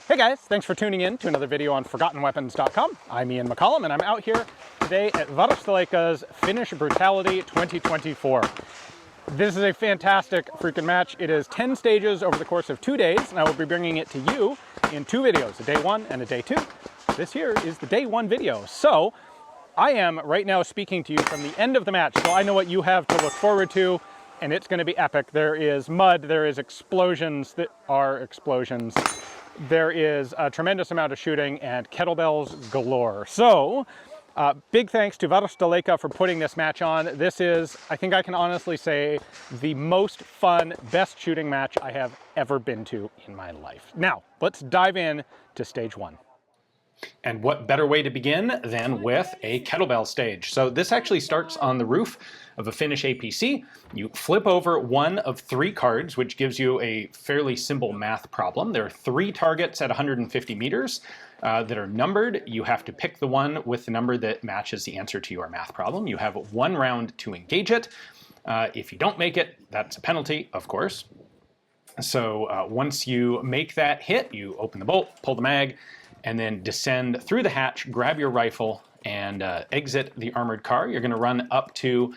Hey guys, thanks for tuning in to another video on ForgottenWeapons.com. I'm Ian McCollum and I'm out here today at Varusteleka's Finnish Brutality 2024. This is a fantastic freaking match. It is 10 stages over the course of 2 days, and I will be bringing it to you in 2 videos, a day 1 and a day 2. This here is the day 1 video. So I am right now speaking to you from the end of the match, so I know what you have to look forward to, and it's going to be epic. There is mud, there is explosions that are explosions. There is a tremendous amount of shooting and kettlebells galore. So, big thanks to Varusteleka for putting this match on. This is, I think I can honestly say, the most fun, best shooting match I have ever been to in my life. Now, let's dive in to stage 1. And what better way to begin than with a kettlebell stage? So this actually starts on the roof of a Finnish APC. You flip over one of 3 cards, which gives you a fairly simple math problem. There are 3 targets at 150 meters that are numbered. You have to pick the one with the number that matches the answer to your math problem. You have 1 round to engage it. If you don't make it, that's a penalty, of course. So once you make that hit, you open the bolt, pull the mag, and then descend through the hatch, grab your rifle, and exit the armored car. You're going to run up to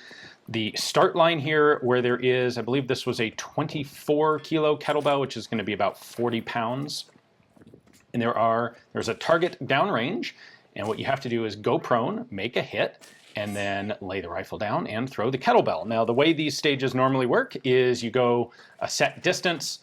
the start line here where there is, I believe this was a 24 kilo kettlebell, which is going to be about 40 pounds. And there's a target downrange, and what you have to do is go prone, make a hit, and then lay the rifle down and throw the kettlebell. Now, the way these stages normally work is you go a set distance.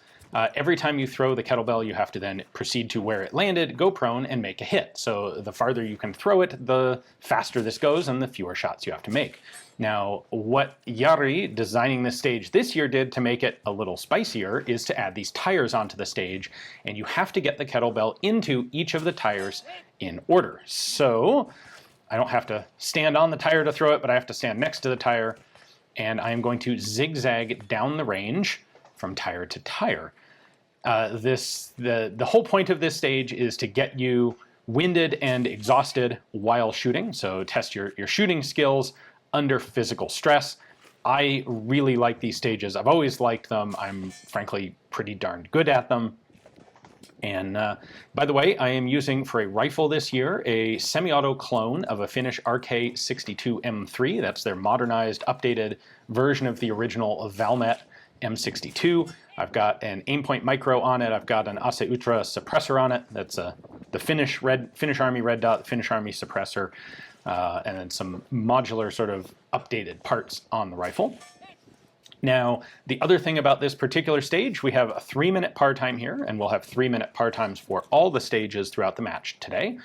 Every time you throw the kettlebell, you have to then proceed to where it landed, go prone, and make a hit. So the farther you can throw it, the faster this goes and the fewer shots you have to make. Now, what Jari, designing this stage this year, did to make it a little spicier is to add these tires onto the stage, and you have to get the kettlebell into each of the tires in order. So I don't have to stand on the tire to throw it, but I have to stand next to the tire, and I am going to zigzag down the range from tire to tire. The whole point of this stage is to get you winded and exhausted while shooting, so test your shooting skills under physical stress. I really like these stages. I've always liked them. I'm frankly pretty darn good at them. And by the way, I am using for a rifle this year a semi-auto clone of a Finnish RK62 M3. That's their modernized, updated version of the original Valmet M62. I've got an Aimpoint Micro on it. I've got an Ase Utra suppressor on it. That's the Finnish Army red dot, the Finnish Army suppressor, and then some modular sort of updated parts on the rifle. Now, the other thing about this particular stage, we have a 3-minute par time here, and we'll have 3-minute par times for all the stages throughout the match today.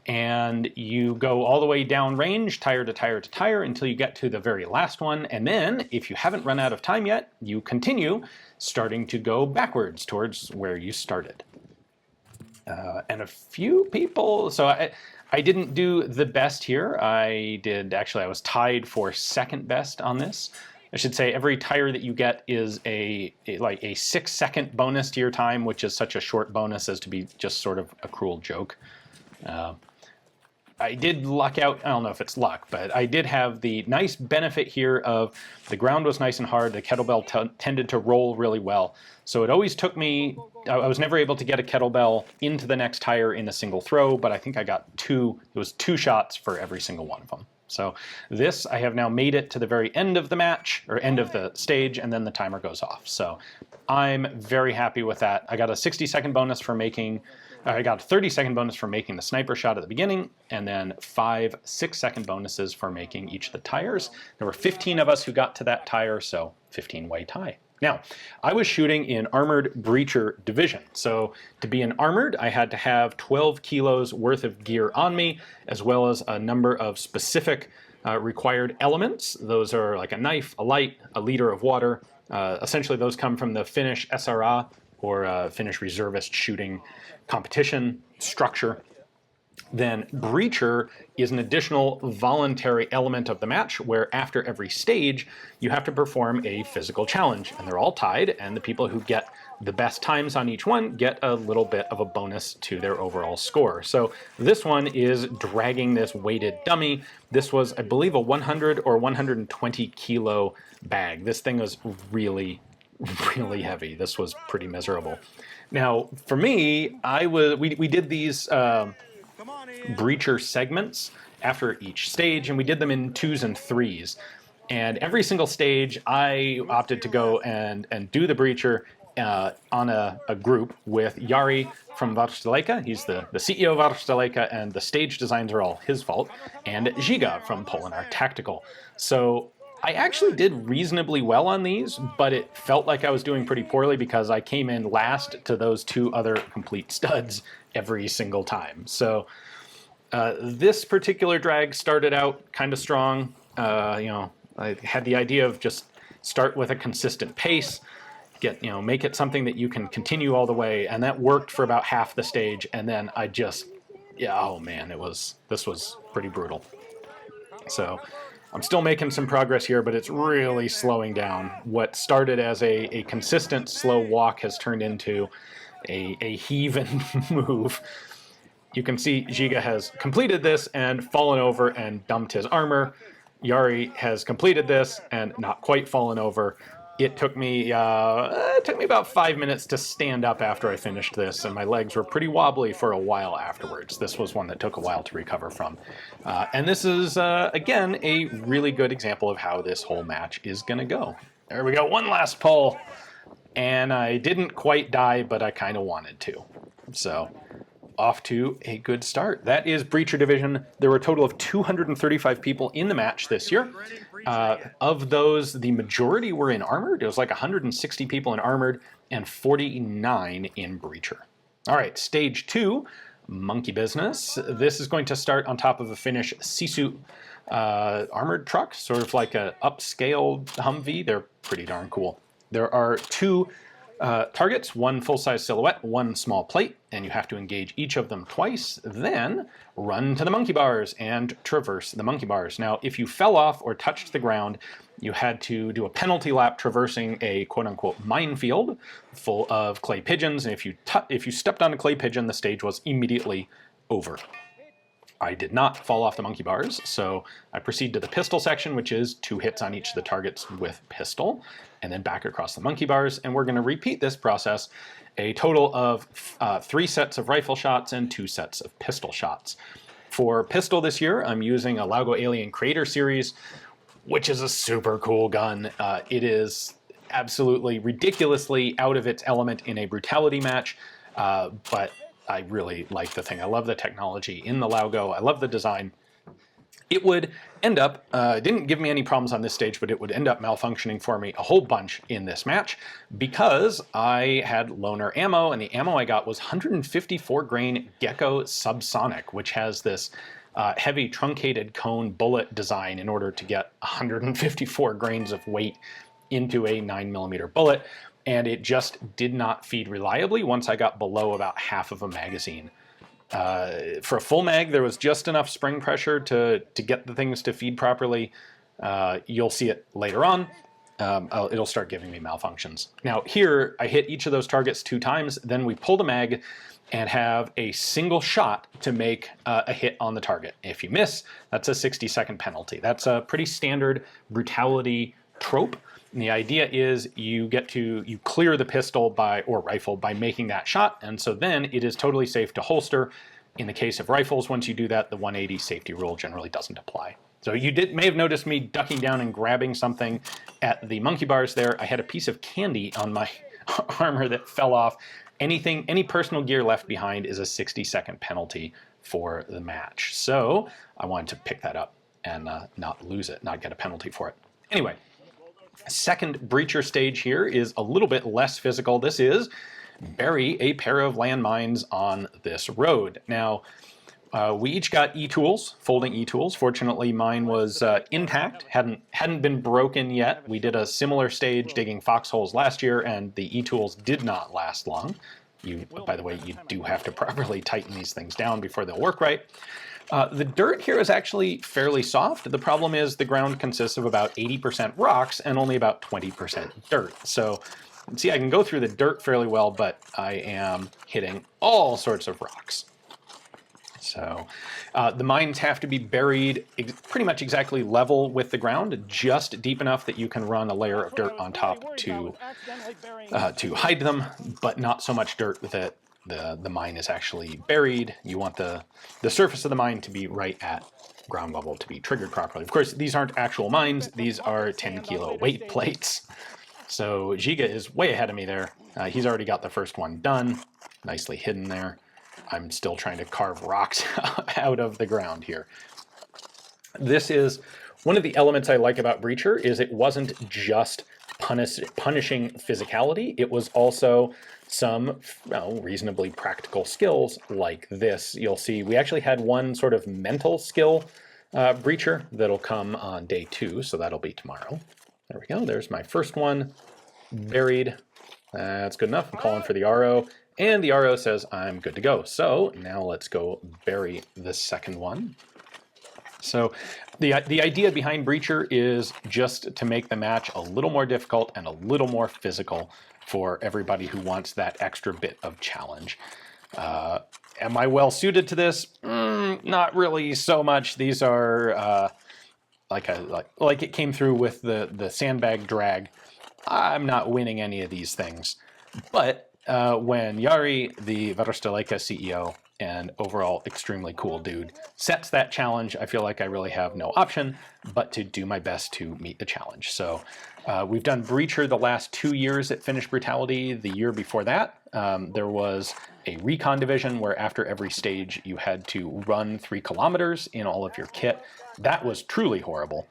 And you go all the way down range, tire to tire to tire, until you get to the very last one. And then, if you haven't run out of time yet, you continue, starting to go backwards towards where you started. And a few people, so I didn't do the best here. I was tied for second best on this. I should say every tire that you get is a 6-second bonus to your time, which is such a short bonus as to be just sort of a cruel joke. I did luck out, I don't know if it's luck, but I did have the nice benefit here of the ground was nice and hard, the kettlebell tended to roll really well. So it always took me, I was never able to get a kettlebell into the next tire in a single throw, but I think I got 2 shots for every single one of them. So this, I have now made it to the very end of the match, or end of the stage, and then the timer goes off. So I'm very happy with that. I got a 60-second bonus for making, I got a 30-second bonus for making the sniper shot at the beginning, and then 5 6-second bonuses for making each of the tires. There were 15 of us who got to that tire, so 15-way tie. Now, I was shooting in Armored Breacher Division, so to be in Armored, I had to have 12 kilos worth of gear on me, as well as a number of specific required elements. Those are like a knife, a light, a liter of water. Essentially, those come from the Finnish SRA, or Finnish Reservist Shooting Competition structure. Then Breacher is an additional voluntary element of the match where after every stage you have to perform a physical challenge, and they're all tied, and the people who get the best times on each one get a little bit of a bonus to their overall score. So this one is dragging this weighted dummy. This was, I believe, a 100 or 120 kilo bag. This thing was really, really heavy. This was pretty miserable. Now, for me, we did these breacher segments after each stage, and we did them in 2s and 3s. And every single stage, I opted to go and do the breacher on a group with Jari from Varusteleka. He's the CEO of Varusteleka, and the stage designs are all his fault. And Giga from Polinar Tactical. So I actually did reasonably well on these, but it felt like I was doing pretty poorly because I came in last to those 2 other complete studs every single time. So this particular drag started out kind of strong. I had the idea of just start with a consistent pace, make it something that you can continue all the way, and that worked for about half the stage, and then oh man, this was pretty brutal. So I'm still making some progress here, but it's really slowing down. What started as a consistent slow walk has turned into a heave and move. You can see Giga has completed this and fallen over and dumped his armor. Jari has completed this and not quite fallen over. It took me about 5 minutes to stand up after I finished this, and my legs were pretty wobbly for a while afterwards. This was one that took a while to recover from. And this is, again, a really good example of how this whole match is going to go. There we go, one last pull. And I didn't quite die, but I kind of wanted to. So off to a good start. That is Breacher Division. There were a total of 235 people in the match this year. Of those, the majority were in Armored. It was like 160 people in Armored and 49 in Breacher. All right, Stage 2, Monkey Business. This is going to start on top of a Finnish Sisu armored truck, sort of like a upscaled Humvee. They're pretty darn cool. There are 2 targets, 1 full-size silhouette, 1 small plate, and you have to engage each of them twice, then run to the monkey bars and traverse the monkey bars. Now, if you fell off or touched the ground, you had to do a penalty lap traversing a quote-unquote minefield full of clay pigeons, and if you stepped on a clay pigeon, the stage was immediately over. I did not fall off the monkey bars, so I proceed to the pistol section, which is 2 hits on each of the targets with pistol, and then back across the monkey bars, and we're going to repeat this process a total of 3 sets of rifle shots and 2 sets of pistol shots. For pistol this year, I'm using a Laugo Alien Creator Series, which is a super cool gun. It is absolutely ridiculously out of its element in a brutality match, but I really like the thing. I love the technology in the Laugo. I love the design. It would end up, didn't give me any problems on this stage, but it would end up malfunctioning for me a whole bunch in this match because I had loaner ammo, and the ammo I got was 154 grain Gecko Subsonic, which has this heavy truncated cone bullet design in order to get 154 grains of weight into a 9mm bullet. And it just did not feed reliably once I got below about half of a magazine. For a full mag, there was just enough spring pressure to get the things to feed properly. You'll see it later on. It'll start giving me malfunctions. Now here, I hit each of those targets 2 times, then we pull the mag and have a single shot to make a hit on the target. If you miss, that's a 60-second penalty. That's a pretty standard brutality trope. And the idea is you clear the pistol or rifle by making that shot, and so then it is totally safe to holster. In the case of rifles, once you do that, the 180 safety rule generally doesn't apply. So you may have noticed me ducking down and grabbing something at the monkey bars there. I had a piece of candy on my armor that fell off. Any personal gear left behind is a 60-second penalty for the match. So I wanted to pick that up and not lose it, not get a penalty for it. Anyway. Second breacher stage here is a little bit less physical. This is bury a pair of landmines on this road. Now, we each got e-tools, folding e-tools. Fortunately, mine was intact, hadn't been broken yet. We did a similar stage digging foxholes last year, and the e-tools did not last long. By the way, you do have to properly tighten these things down before they'll work right. The dirt here is actually fairly soft. The problem is the ground consists of about 80% rocks and only about 20% dirt. So you can see I can go through the dirt fairly well, but I am hitting all sorts of rocks. So the mines have to be buried pretty much exactly level with the ground, just deep enough that you can run a layer of dirt on top to hide them, but not so much dirt that the mine is actually buried. You want the surface of the mine to be right at ground level to be triggered properly. Of course, these aren't actual mines. These are 10-kilo weight plates. So Giga is way ahead of me there. He's already got the first one done, nicely hidden there. I'm still trying to carve rocks out of the ground here. This is one of the elements I like about Breacher is it wasn't just punishing physicality. It was also some reasonably practical skills like this. You'll see we actually had one sort of mental skill Breacher that'll come on day 2, so that'll be tomorrow. There we go. There's my first one buried. That's good enough. I'm calling for the RO. And the RO says I'm good to go. So now let's go bury the second one. So the idea behind Breacher is just to make the match a little more difficult and a little more physical for everybody who wants that extra bit of challenge. Am I well suited to this? Not really so much. These are like it came through with the sandbag drag. I'm not winning any of these things, but when Jari, the Varusteleka CEO and overall extremely cool dude, sets that challenge, I feel like I really have no option but to do my best to meet the challenge. So we've done Breacher the last 2 years at Finnish Brutality. The year before that, there was a recon division where after every stage you had to run 3 kilometers in all of your kit. That was truly horrible.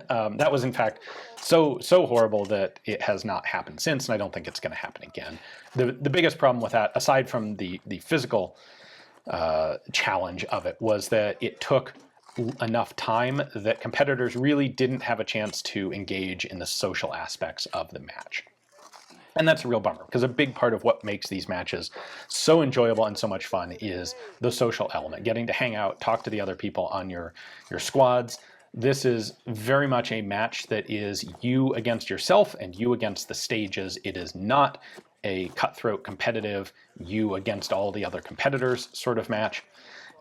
That was in fact so horrible that it has not happened since, and I don't think it's going to happen again. The biggest problem with that, aside from the physical challenge of it, was that it took enough time that competitors really didn't have a chance to engage in the social aspects of the match. And that's a real bummer, because a big part of what makes these matches so enjoyable and so much fun is the social element, getting to hang out, talk to the other people on your squads. This is very much a match that is you against yourself and you against the stages. It is not a cutthroat competitive you against all the other competitors sort of match.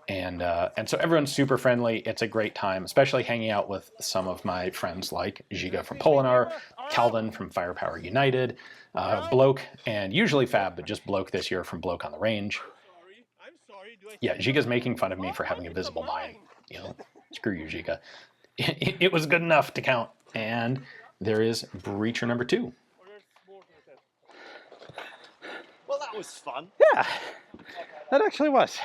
And so everyone's super friendly. It's a great time, especially hanging out with some of my friends like Giga from Polinar, Calvin from Firepower United, Bloke, and usually Fab, but just Bloke this year from Bloke on the Range. Yeah, Giga's making fun of me for having a visible mine. You know, screw you, Giga. It was good enough to count. And there is Breacher number 2. Well, that was fun. Yeah, that actually was.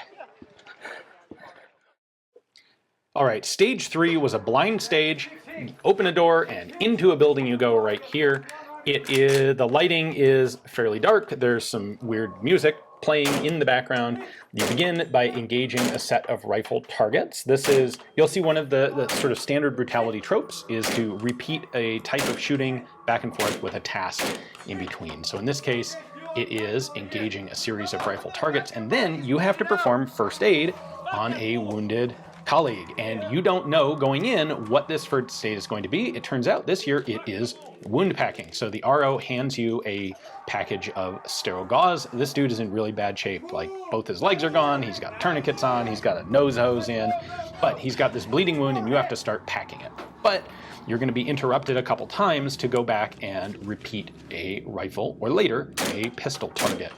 All right, stage 3 was a blind stage. You open a door and into a building you go right here. The lighting is fairly dark. There's some weird music playing in the background. You begin by engaging a set of rifle targets. You'll see one of the sort of standard brutality tropes is to repeat a type of shooting back and forth with a task in between. So in this case, it is engaging a series of rifle targets, and then you have to perform first aid on a wounded colleague. And you don't know going in what this first aid is going to be. It turns out this year it is wound packing. So the RO hands you a package of sterile gauze. This dude is in really bad shape. Like, both his legs are gone, he's got tourniquets on, he's got a nose hose in, but he's got this bleeding wound and you have to start packing it. But you're going to be interrupted a couple times to go back and repeat a rifle, or later, a pistol target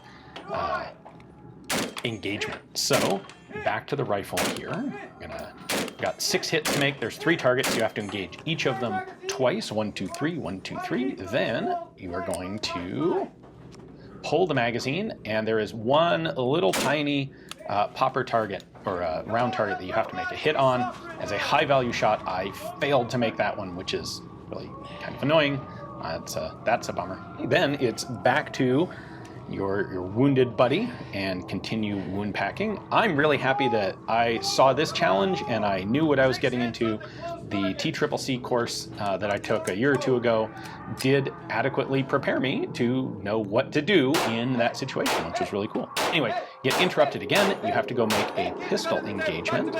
engagement. So back to the rifle here. Got 6 hits to make. There's 3 targets. You have to engage each of them twice. 1, 2, 3, 1, 2, 3. Then you are going to pull the magazine, and there is one little tiny popper target, or a round target that you have to make a hit on. As a high value shot, I failed to make that one, which is really kind of annoying. That's a bummer. Then it's back to your wounded buddy and continue wound packing. I'm really happy that I saw this challenge and I knew what I was getting into. The TCCC course that I took a year or 2 ago did adequately prepare me to know what to do in that situation, which was really cool. Anyway, get interrupted again. You have to go make a pistol engagement.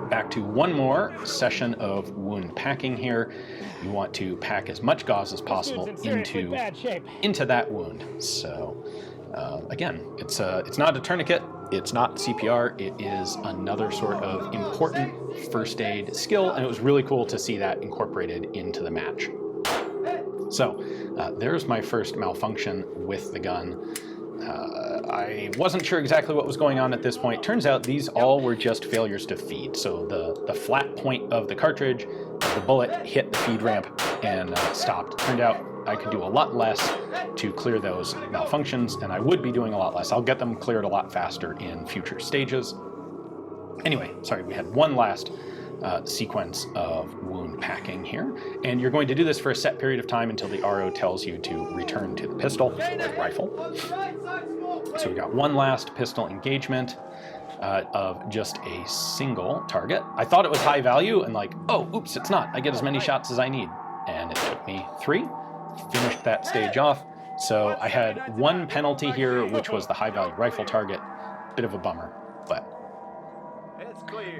Back to one more session of wound packing here. You want to pack as much gauze as possible into that wound. So again, it's not a tourniquet. It's not CPR, it is another sort of important first aid skill, and it was really cool to see that incorporated into the match. So there's my first malfunction with the gun. I wasn't sure exactly what was going on at this point. Turns out these all were just failures to feed. So the flat point of the cartridge, the bullet hit the feed ramp and stopped. Turned out I could do a lot less to clear those malfunctions, and I would be doing a lot less. I'll get them cleared a lot faster in future stages. Anyway, sorry, we had one last sequence of wound packing here, and you're going to do this for a set period of time until the RO tells you to return to the pistol or rifle. So we got one last pistol engagement of just a single target. I thought it was high value and like, oh, oops, it's not. I get as many shots as I need. And it took me 3. Finished that stage off. So I had one penalty here, which was the high value rifle target. Bit of a bummer, but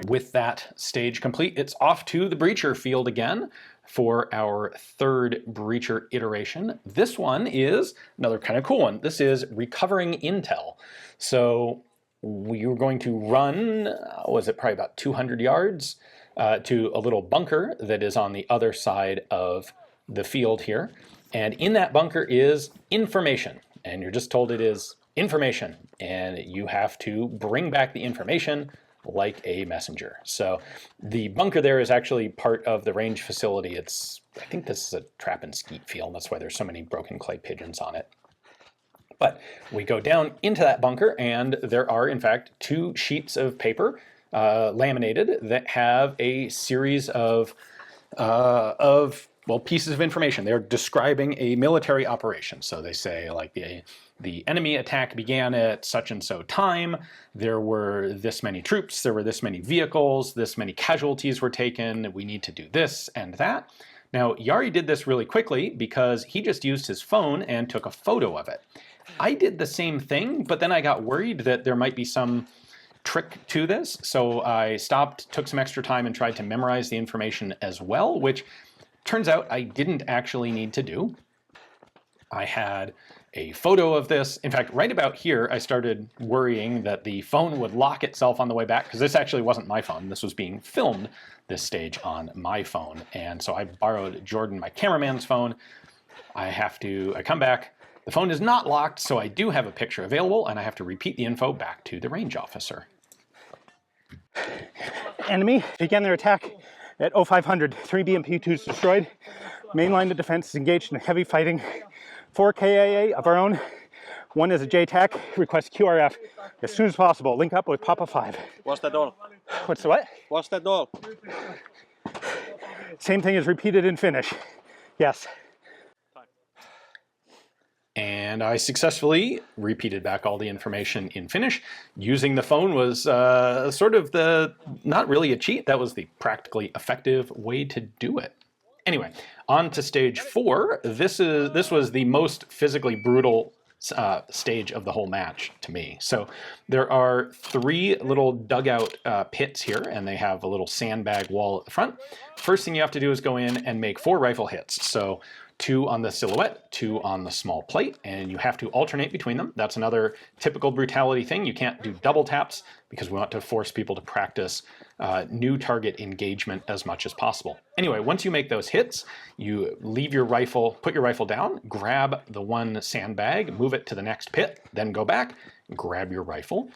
with that stage complete, it's off to the breacher field again for our third breacher iteration. This one is another kind of cool one. This is recovering intel. So we were going to run, was it probably about 200 yards to a little bunker that is on the other side of the field here. And in that bunker is information. And you're just told it is information. And you have to bring back the information like a messenger. So the bunker there is actually part of the range facility. I think this is a trap and skeet field. That's why there's so many broken clay pigeons on it. But we go down into that bunker, and there are, in fact, 2 sheets of paper laminated that have a series of pieces of information. They're describing a military operation. So they say, like, the enemy attack began at such and so time. There were this many troops. There were this many vehicles. This many casualties were taken. We need to do this and that. Now, Jari did this really quickly because he just used his phone and took a photo of it. I did the same thing, but then I got worried that there might be some trick to this. So I stopped, took some extra time, and tried to memorize the information as well, which turns out I didn't actually need to do. I had a photo of this. In fact, right about here, I started worrying that the phone would lock itself on the way back, because this actually wasn't my phone. This was being filmed, this stage, on my phone. And so I borrowed Jordan, my cameraman's phone. I come back. The phone is not locked, so I do have a picture available, and I have to repeat the info back to the range officer. Enemy began their attack at 0500. 3 BMP-2s destroyed. Main line of defense is engaged in heavy fighting. 4 KIA of our own. 1 is a JTAC. Request QRF as soon as possible. Link up with Papa 5. What's that all? What's the what? What's that all? Same thing is repeated in Finnish. Yes. And I successfully repeated back all the information in Finnish. Using the phone was sort of not really a cheat, that was the practically effective way to do it. Anyway, on to stage 4. This was the most physically brutal stage of the whole match to me. So there are 3 little dugout pits here, and they have a little sandbag wall at the front. First thing you have to do is go in and make 4 rifle hits. So 2 on the silhouette, 2 on the small plate, and you have to alternate between them. That's another typical brutality thing. You can't do double taps because we want to force people to practice new target engagement as much as possible. Anyway, once you make those hits, you leave your rifle, put your rifle down, grab the 1 sandbag, move it to the next pit, then go back, grab your rifle,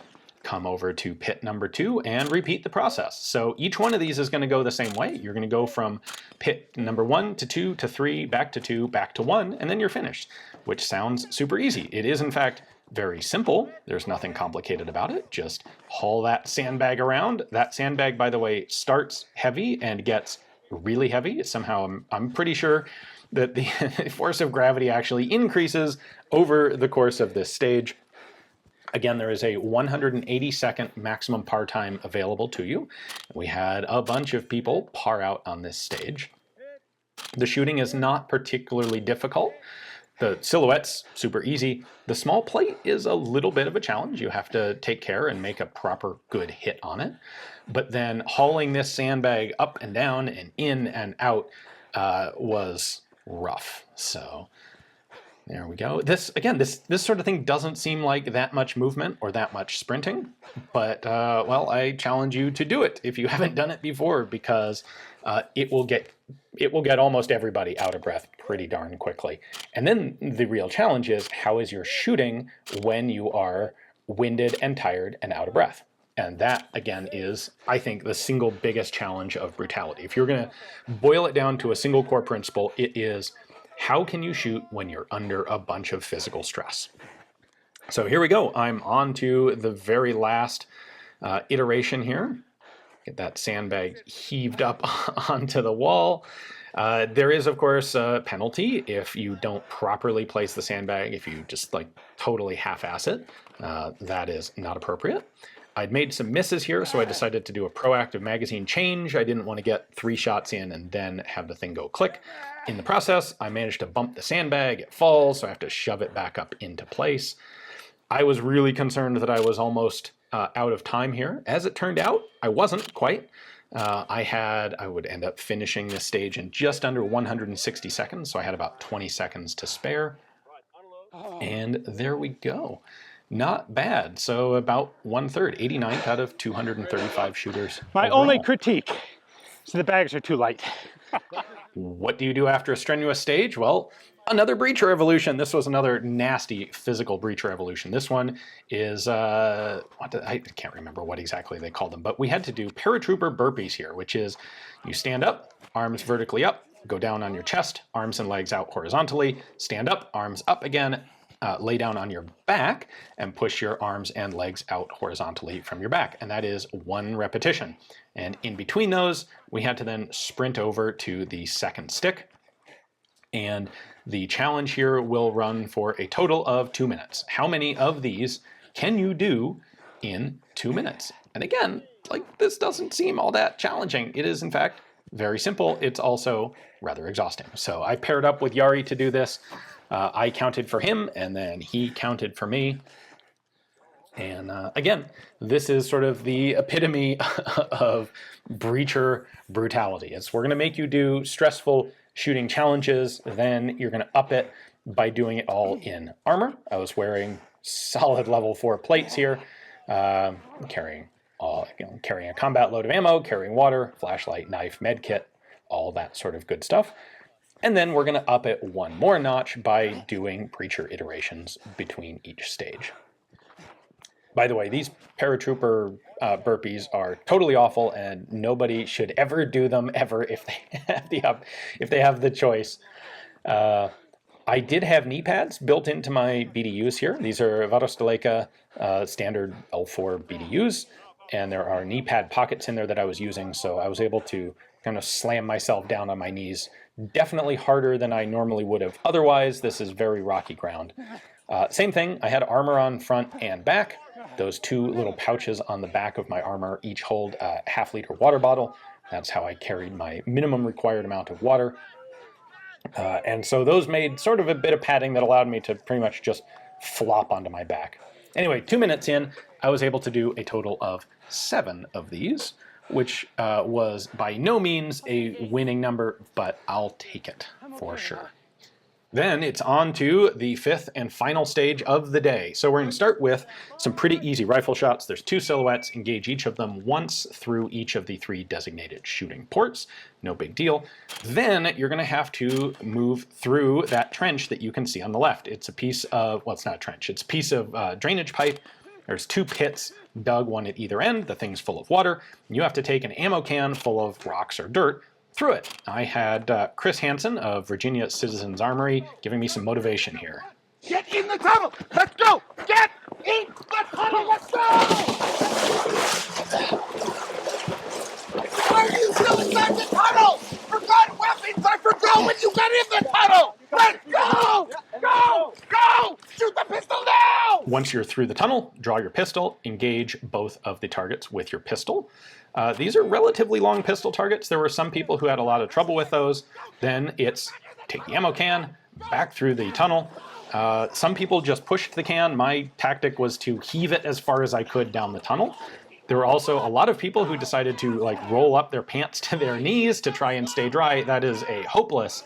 come over to pit number 2 and repeat the process. So each one of these is going to go the same way. You're going to go from pit number 1 to 2 to 3, back to 2, back to 1, and then you're finished, which sounds super easy. It is, in fact, very simple. There's nothing complicated about it. Just haul that sandbag around. That sandbag, by the way, starts heavy and gets really heavy. Somehow I'm pretty sure that the force of gravity actually increases over the course of this stage. Again, there is a 180-second maximum par time available to you. We had a bunch of people par out on this stage. The shooting is not particularly difficult. The silhouette's super easy. The small plate is a little bit of a challenge. You have to take care and make a proper good hit on it. But then hauling this sandbag up and down and in and out was rough. So There we go. This, again, this sort of thing doesn't seem like that much movement or that much sprinting, but, well, I challenge you to do it if you haven't done it before, because it will get almost everybody out of breath pretty darn quickly. And then the real challenge is, how is your shooting when you are winded and tired and out of breath? And that, again, is, I think, the single biggest challenge of Brutality. If you're going to boil it down to a single core principle, it is, how can you shoot when you're under a bunch of physical stress? So here we go. I'm on to the very last iteration here. Get that sandbag heaved up onto the wall. There is, of course, a penalty if you don't properly place the sandbag, if you just like totally half-ass it. That is not appropriate. I'd made some misses here, so I decided to do a proactive magazine change. I didn't want to get 3 shots in and then have the thing go click. In the process, I managed to bump the sandbag, it falls, so I have to shove it back up into place. I was really concerned that I was almost out of time here. As it turned out, I wasn't quite. I would end up finishing this stage in just under 160 seconds, so I had about 20 seconds to spare. And there we go. Not bad. So about 1/3, 89th out of 235 shooters. My overall. only critique is the bags are too light. What do you do after a strenuous stage? Well, another breacher evolution. This was another nasty physical breacher evolution. This one is, I can't remember what exactly they called them, but we had to do paratrooper burpees here, which is you stand up, arms vertically up, go down on your chest, arms and legs out horizontally, stand up, arms up again, lay down on your back and push your arms and legs out horizontally from your back. And that is 1 repetition. And in between those, we had to then sprint over to the second stick. And the challenge here will run for a total of 2 minutes. How many of these can you do in 2 minutes? And again, like, this doesn't seem all that challenging. It is, in fact, very simple. It's also rather exhausting. So I paired up with Yari to do this. I counted for him, and then he counted for me. And again, this is sort of the epitome of breacher brutality. We're going to make you do stressful shooting challenges, then you're going to up it by doing it all in armor. I was wearing solid level 4 plates here, carrying a combat load of ammo, carrying water, flashlight, knife, med kit, all that sort of good stuff. And then we're going to up it 1 more notch by doing breacher iterations between each stage. By the way, these paratrooper burpees are totally awful, and nobody should ever do them ever if they have the choice. I did have knee pads built into my BDUs here. These are Varusteleka standard L4 BDUs, and there are knee pad pockets in there that I was using, so I was able to kind of slam myself down on my knees. Definitely harder than I normally would have otherwise. This is very rocky ground. Same thing, I had armor on front and back. Those 2 little pouches on the back of my armor each hold a half-liter water bottle. That's how I carried my minimum required amount of water. And so those made sort of a bit of padding that allowed me to pretty much just flop onto my back. Anyway, 2 minutes in, I was able to do a total of 7 of these, which was by no means a winning number, but I'll take it for sure. Then it's on to the 5th and final stage of the day. So we're going to start with some pretty easy rifle shots. There's 2 silhouettes. Engage each of them once through each of the 3 designated shooting ports. No big deal. Then you're going to have to move through that trench that you can see on the left. It's a piece of, well, it's not a trench. It's a piece of drainage pipe. There's 2 pits dug, one at either end. The thing's full of water. You have to take an ammo can full of rocks or dirt through it. I had Chris Hansen of Virginia Citizens Armory giving me some motivation here. Get in the tunnel! Let's go! Get in the tunnel! Let's go! Why are you still inside the tunnel? Forgot weapons! I forgot when you got in the tunnel! Let's go! Go! Go! Shoot the pistol now! Once you're through the tunnel, draw your pistol, engage both of the targets with your pistol. These are relatively long pistol targets. There were some people who had a lot of trouble with those. Then it's take the ammo can, back through the tunnel. Some people just pushed the can. My tactic was to heave it as far as I could down the tunnel. There were also a lot of people who decided to like roll up their pants to their knees to try and stay dry. That is a hopeless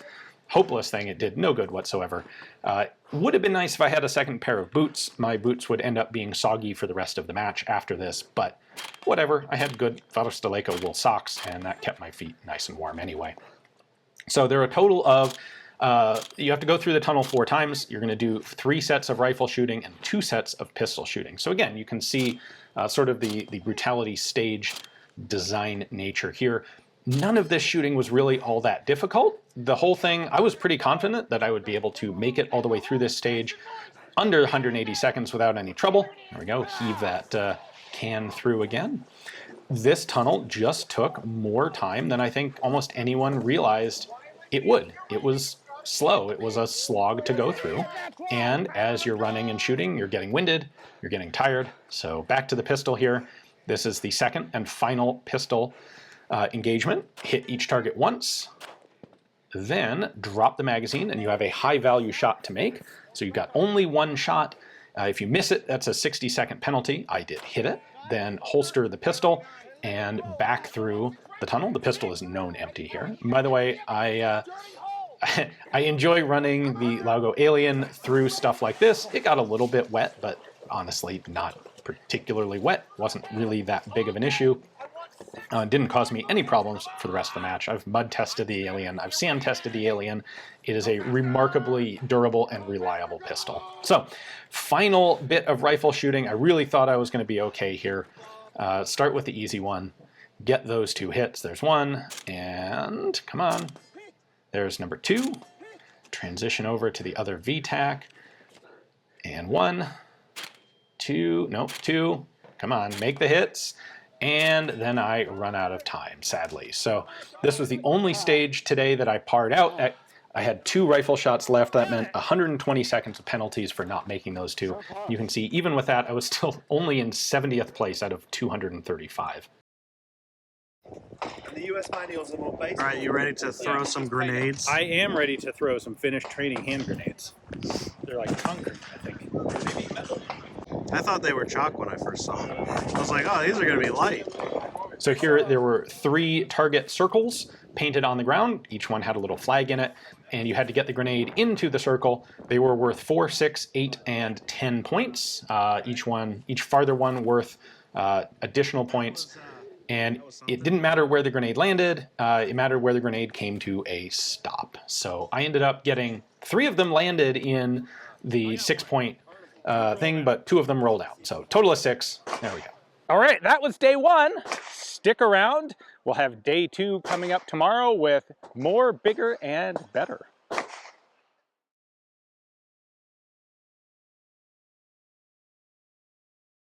hopeless thing. It did no good whatsoever. Would have been nice if I had a second pair of boots. My boots would end up being soggy for the rest of the match after this, but whatever. I had good Varusteleka wool socks, and that kept my feet nice and warm anyway. So there are a total of, you have to go through the tunnel 4 times. You're going to do 3 sets of rifle shooting and 2 sets of pistol shooting. So again, you can see sort of the brutality stage design nature here. None of this shooting was really all that difficult. The whole thing, I was pretty confident that I would be able to make it all the way through this stage under 180 seconds without any trouble. There we go, heave that can through again. This tunnel just took more time than I think almost anyone realized it would. It was slow. It was a slog to go through. And as you're running and shooting, you're getting winded, you're getting tired. So back to the pistol here. This is the second and final pistol engagement. Hit each target once, then drop the magazine, and you have a high value shot to make. So you've got only 1 shot. If you miss it, that's a 60-second penalty. I did hit it. Then holster the pistol and back through the tunnel. The pistol is known empty here. And by the way, I enjoy running the Laugo Alien through stuff like this. It got a little bit wet, but honestly not particularly wet. Wasn't really that big of an issue. Didn't cause me any problems for the rest of the match. I've mud tested the Alien. I've sand tested the Alien. It is a remarkably durable and reliable pistol. So, final bit of rifle shooting. I really thought I was going to be okay here. Start with the easy one. Get those 2 hits. There's 1, and come on. There's number 2. Transition over to the other VTAC. And 1, 2, nope, 2. Come on, make the hits. And then I run out of time, sadly. So this was the only stage today that I parred out. I had 2 rifle shots left. That meant 120 seconds of penalties for not making those 2. You can see, even with that, I was still only in 70th place out of 235. The US manuals are more basic. All right, you ready to throw some grenades? I am ready to throw some Finnish training hand grenades. They're like concrete, I think. I thought they were chalk when I first saw them. I was like, oh, these are going to be light. So here there were 3 target circles painted on the ground. Each one had a little flag in it, and you had to get the grenade into the circle. They were worth 4, 6, 8, and 10 points. Each farther one worth additional points. And it didn't matter where the grenade landed. It mattered where the grenade came to a stop. So I ended up getting 3 of them landed in the 6-point thing, but 2 of them rolled out. So total of 6. There we go. All right, that was day 1. Stick around. We'll have day 2 coming up tomorrow with more, bigger, and better.